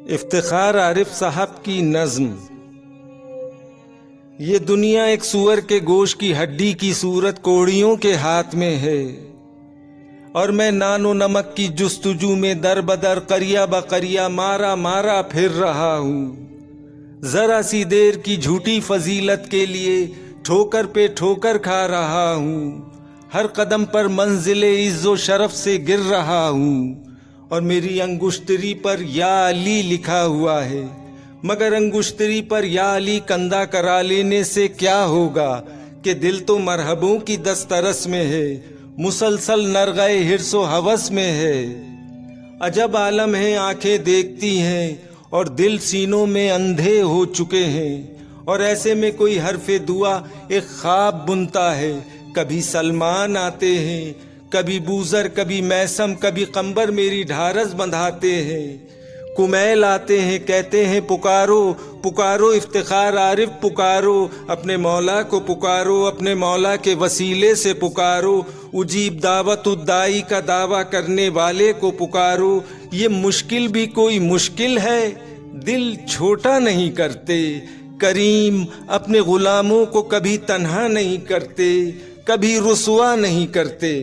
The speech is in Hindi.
इफ्तिखार आरिफ साहब की नज्म। ये दुनिया एक सूअर के गोश्त की हड्डी की सूरत कोड़ियों के हाथ में है, और मैं नानो नमक की जुस्तजू में दर बदर करिया बकरिया मारा मारा फिर रहा हूँ। जरा सी देर की झूठी फजीलत के लिए ठोकर पे ठोकर खा रहा हूँ। हर कदम पर मंजिले इज्जो शरफ से गिर रहा हूँ, और मेरी अंगुश्तरी पर या अली लिखा हुआ है। मगर अंगुश्तरी पर या अली कंधा करा लेने से क्या होगा कि दिल तो मरहबों की दस्तरस में है, मुसलसल नरगए हिर्सो हवस में है। अजब आलम है, आंखें देखती हैं और दिल सीनों में अंधे हो चुके हैं। और ऐसे में कोई हरफे दुआ एक ख्वाब बुनता है। कभी सलमान आते हैं, कभी बूजर, कभी मैसम, कभी कंबर मेरी ढारस बंधाते हैं। कुमैल आते हैं, कहते हैं पुकारो पुकारो इफ्तिखार आरिफ पुकारो, अपने मौला को पुकारो, अपने मौला के वसीले से पुकारो। उजीब दावत उद्दाई का दावा करने वाले को पुकारो। ये मुश्किल भी कोई मुश्किल है, दिल छोटा नहीं करते। करीम अपने गुलामों को कभी तन्हा नहीं करते, कभी रुसवा नहीं करते।